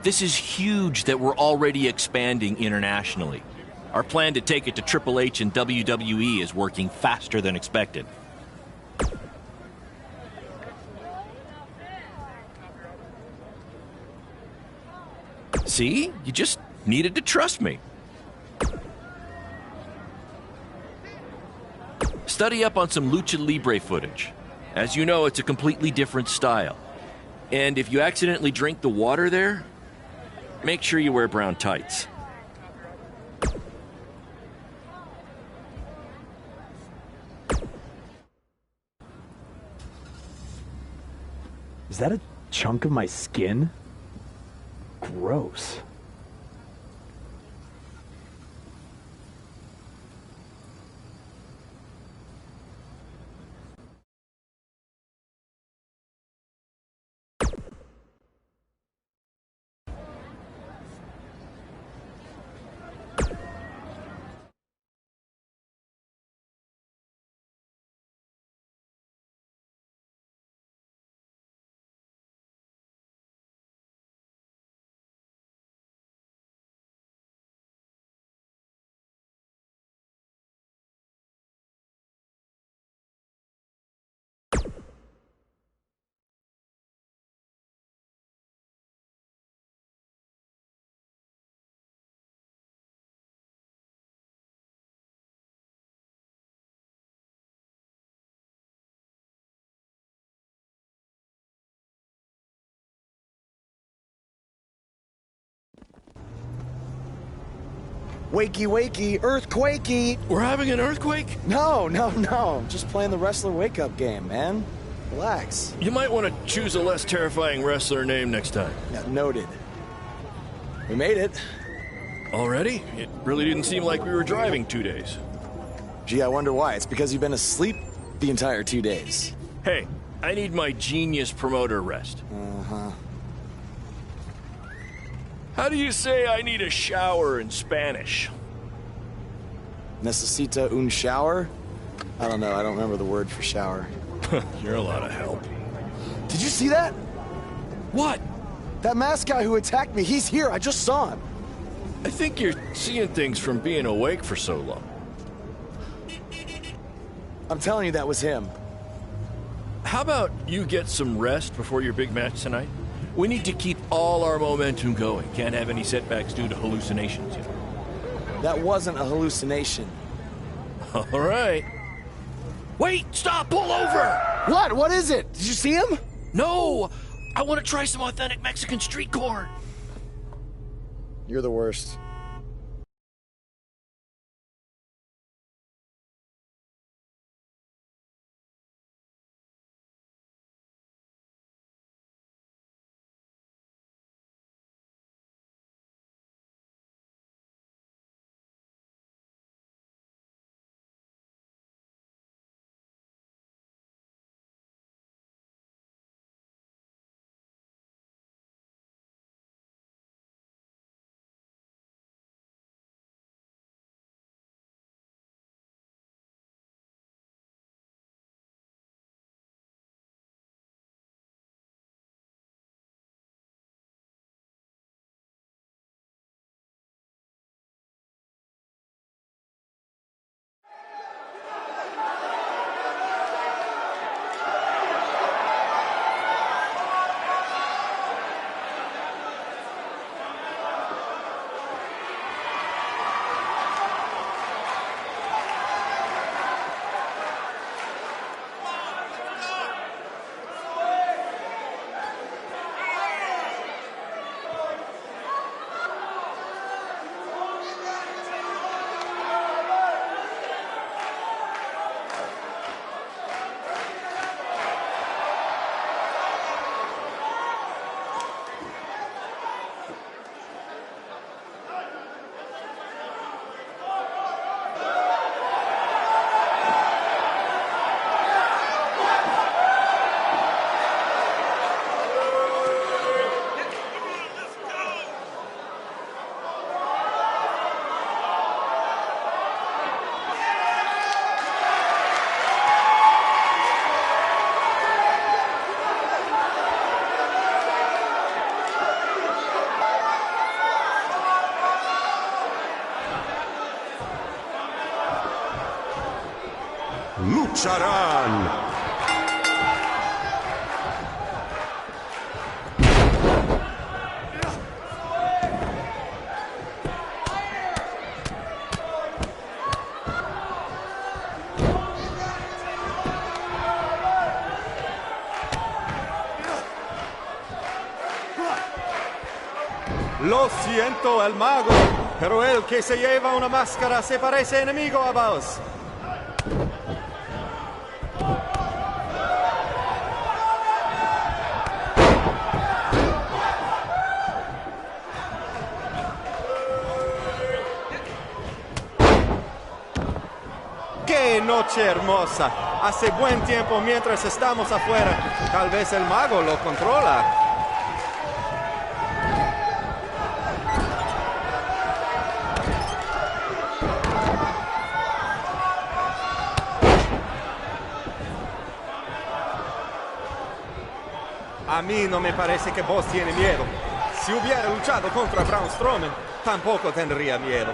This is huge that we're already expanding internationally. Our plan to take it to Triple H and WWE is working faster than expected. See? You just needed to trust me. Study up on some Lucha Libre footage. As you know, it's a completely different style. And if you accidentally drink the water there, make sure you wear brown tights. Is that a chunk of my skin? Gross. Wakey, wakey, earthquakey. We're having an earthquake? No. Just playing the wrestler wake-up game, man. Relax. You might want to choose a less terrifying wrestler name next time. Yeah, noted. We made it. Already? It really didn't seem like we were driving 2 days. Gee, I wonder why. It's because you've been asleep the entire 2 days. Hey, I need my genius promoter rest. Uh-huh. How do you say I need a shower in Spanish? Necesita un shower? I don't know. I don't remember the word for shower. You're a lot of help. Did you see that? What? That masked guy who attacked me, he's here. I just saw him. I think you're seeing things from being awake for so long. I'm telling you, that was him. How about you get some rest before your big match tonight? We need to keep all our momentum going. Can't have any setbacks due to hallucinations, you know. That wasn't a hallucination. All right. Wait, stop, pull over! What? What is it? Did you see him? No! I want to try some authentic Mexican street corn. You're the worst. lucharán. Lo siento, el mago, pero el que se lleva una máscara se parece enemigo a vos. ¡Qué noche hermosa! Hace buen tiempo mientras estamos afuera. Tal vez el mago lo controla. A mí no me parece que vos tiene miedo. Si hubiera luchado contra Braun Strowman, tampoco tendría miedo.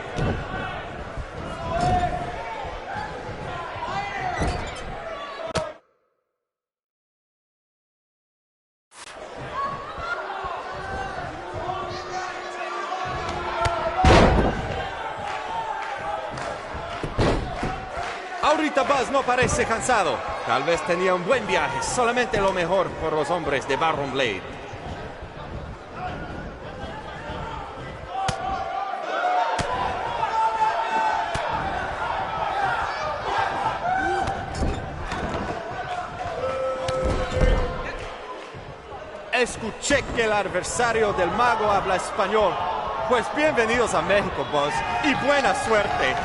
Ahorita Buzz no parece cansado. Tal vez tenía un buen viaje. Solamente lo mejor por los hombres de Baron Blade. escuché que el adversario del mago habla español. Pues bienvenidos a México, Buzz, y buena suerte.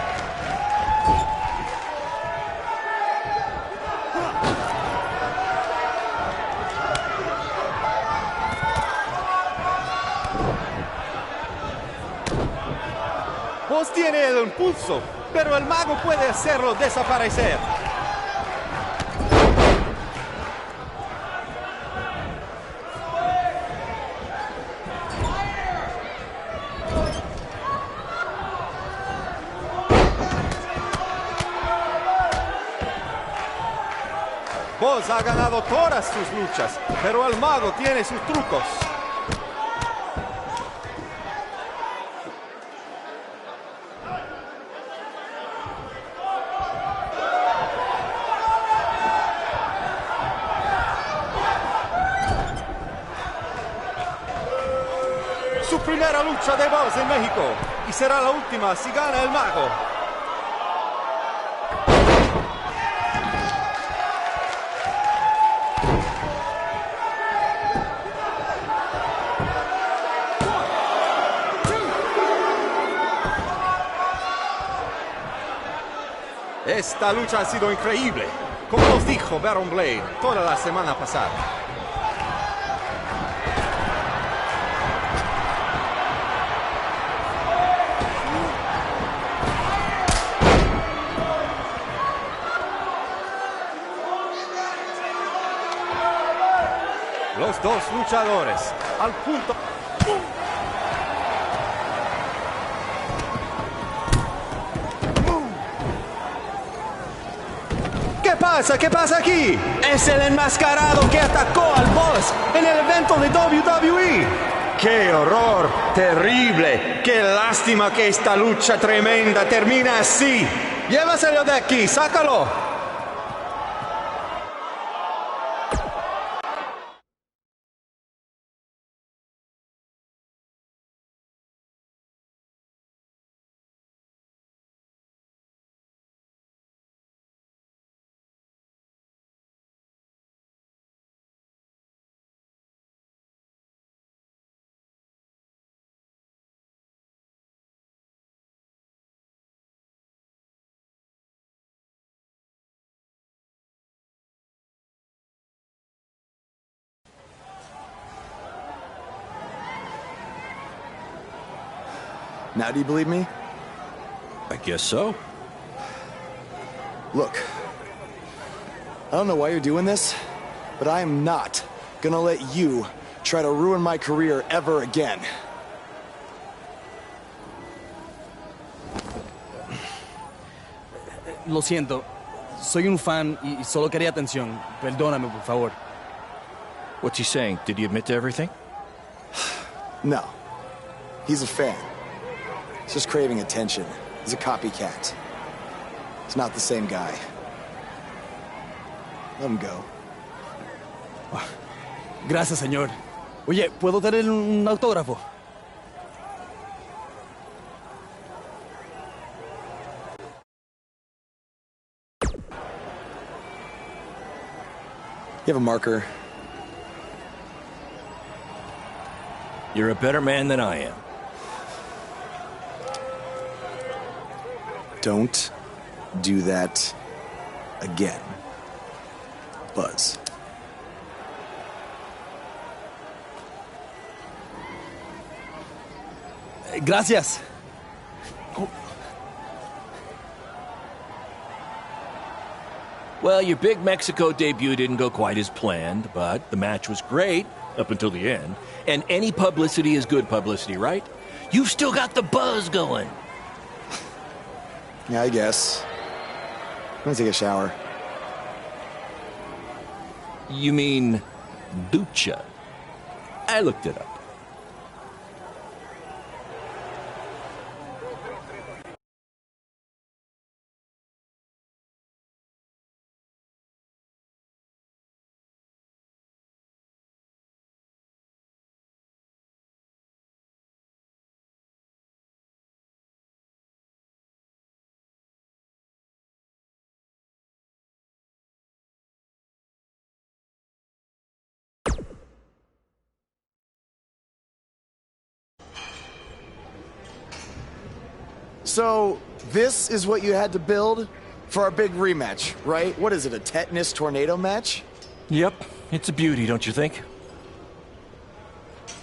Buzz tiene el impulso, pero el mago puede hacerlo desaparecer. Buzz ha ganado todas sus luchas, pero el mago tiene sus trucos. Su primera lucha de Buzz en México, y será la última si gana el mago. Esta lucha ha sido increíble, como nos dijo Baron Blade toda la semana pasada. Los dos luchadores al punto. ¿Qué pasa? ¿Qué pasa aquí? Es el enmascarado que atacó al Buzz en el evento de WWE. ¡Qué horror! ¡Terrible! ¡Qué lástima que esta lucha tremenda termina así! ¡Llévaselo de aquí! ¡Sácalo! Now do you believe me? I guess so. Look, I don't know why you're doing this, but I am not gonna let you try to ruin my career ever again. Lo siento. Soy un fan y solo quería atención. Perdóname, por favor. What's he saying? Did he admit to everything? No. He's a fan. He's just craving attention. He's a copycat. He's not the same guy. Let him go. Gracias, señor. Oye, ¿puedo tener un autógrafo? You have a marker? You're a better man than I am. Don't do that again, Buzz. Gracias. Well, your big Mexico debut didn't go quite as planned, but the match was great up until the end. And any publicity is good publicity, right? You've still got the buzz going. Yeah, I guess. I'm gonna take a shower. You mean ducha? I looked it up. So, this is what you had to build for our big rematch, right? What is it, a tetanus tornado match? Yep, it's a beauty, don't you think?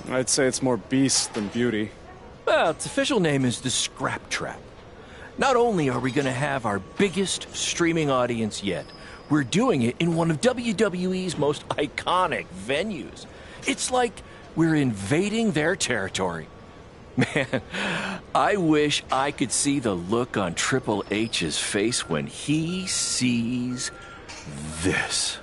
I'd say it's more beast than beauty. Well, its official name is the Scrap Trap. Not only are we going to have our biggest streaming audience yet, we're doing it in one of WWE's most iconic venues. It's like we're invading their territory. Man, I wish I could see the look on Triple H's face when he sees this.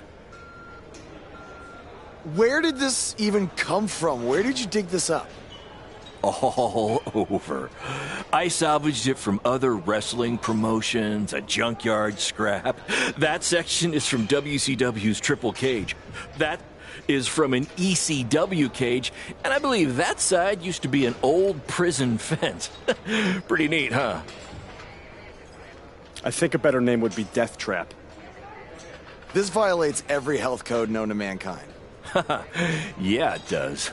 Where did this even come from? Where did you dig this up? All over. I salvaged it from other wrestling promotions, a junkyard scrap. That section is from WCW's Triple Cage. That is from an ECW cage, and I believe that side used to be an old prison fence. Pretty neat, huh? I think a better name would be Death Trap. This violates every health code known to mankind. Yeah, it does.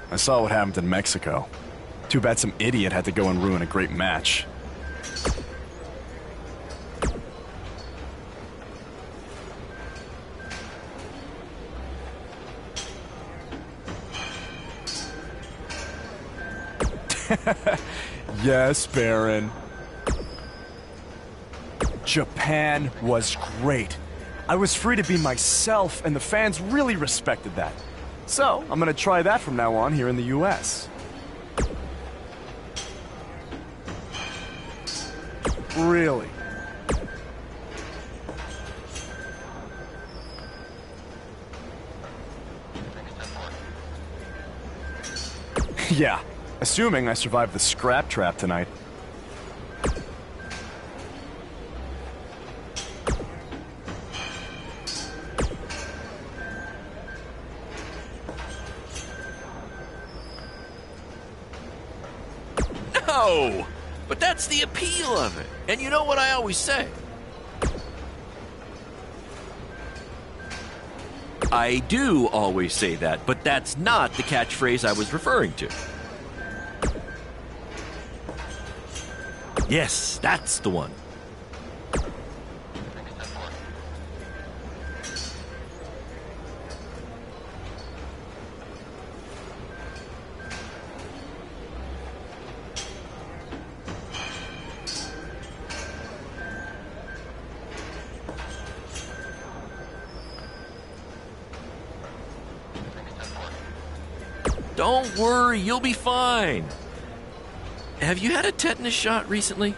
I saw what happened in Mexico. Too bad some idiot had to go and ruin a great match. Yes, Baron. Japan was great. I was free to be myself, and the fans really respected that. So, I'm gonna try that from now on here in the US. Really? Yeah, assuming I survive the Scrap Trap tonight. No! But that's the appeal of it. And you know what I always say? I do always say that, but that's not the catchphrase I was referring to. Yes, that's the one. Don't worry, you'll be fine. Have you had a tetanus shot recently?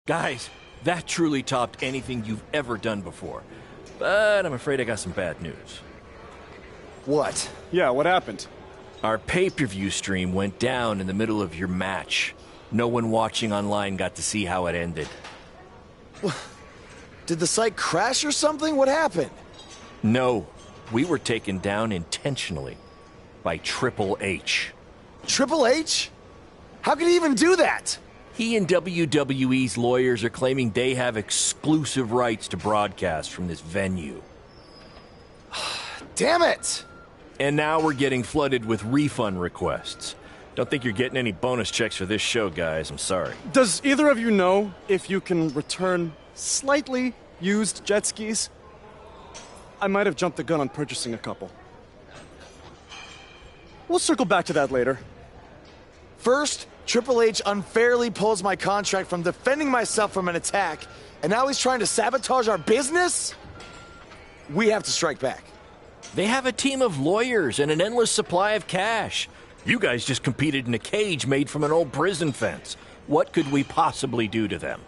Guys, that truly topped anything you've ever done before. But I'm afraid I got some bad news. What? Yeah, what happened? Our pay-per-view stream went down in the middle of your match. No one watching online got to see how it ended. Did the site crash or something? What happened? No, we were taken down intentionally by Triple H. Triple H? How could he even do that? He and WWE's lawyers are claiming they have exclusive rights to broadcast from this venue. Damn it! And now we're getting flooded with refund requests. Don't think you're getting any bonus checks for this show, guys. I'm sorry. Does either of you know if you can return slightly used jet skis? I might have jumped the gun on purchasing a couple. We'll circle back to that later. First, Triple H unfairly pulls my contract from defending myself from an attack, and now he's trying to sabotage our business? We have to strike back. They have a team of lawyers and an endless supply of cash. You guys just competed in a cage made from an old prison fence. What could we possibly do to them?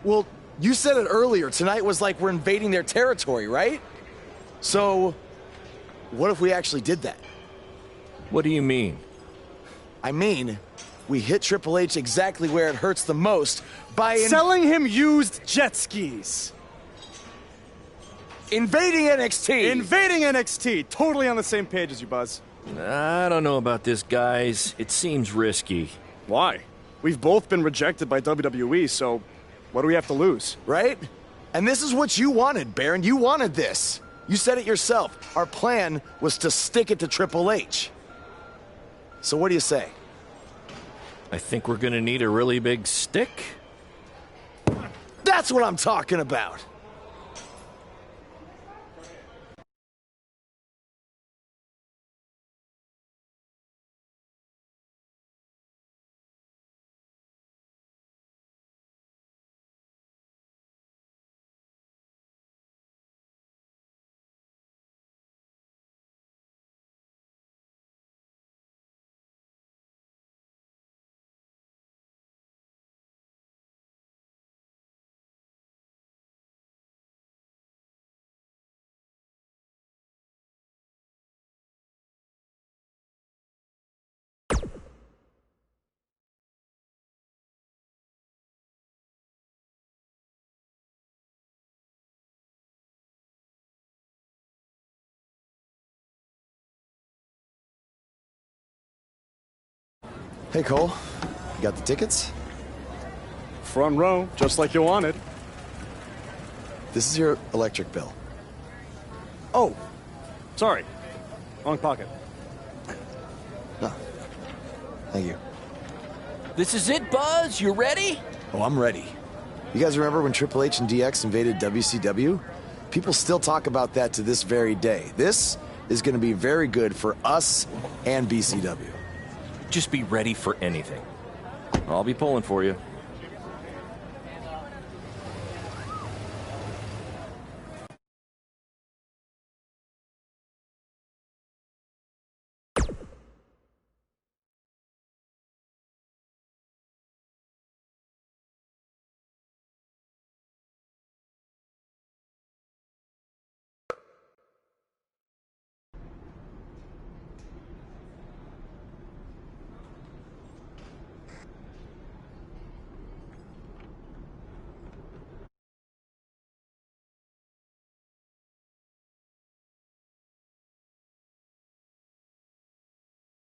Well, you said it earlier. Tonight was like we're invading their territory, right? So, what if we actually did that? What do you mean? I mean, we hit Triple H exactly where it hurts the most by selling him used jet skis. Invading NXT. Invading NXT. Totally on the same page as you, Buzz. I don't know about this, guys. It seems risky. Why? We've both been rejected by WWE, so what do we have to lose? Right? And this is what you wanted, Baron. You wanted this. You said it yourself. Our plan was to stick it to Triple H. So what do you say? I think we're gonna need a really big stick. That's what I'm talking about. Hey, Cole. You got the tickets? Front row, just like you wanted. This is your electric bill. Oh, sorry. Wrong pocket. No. Thank you. This is it, Buzz. You ready? Oh, I'm ready. You guys remember when Triple H and DX invaded WCW? People still talk about that to this very day. This is going to be very good for us and BCW. Just be ready for anything. I'll be pulling for you.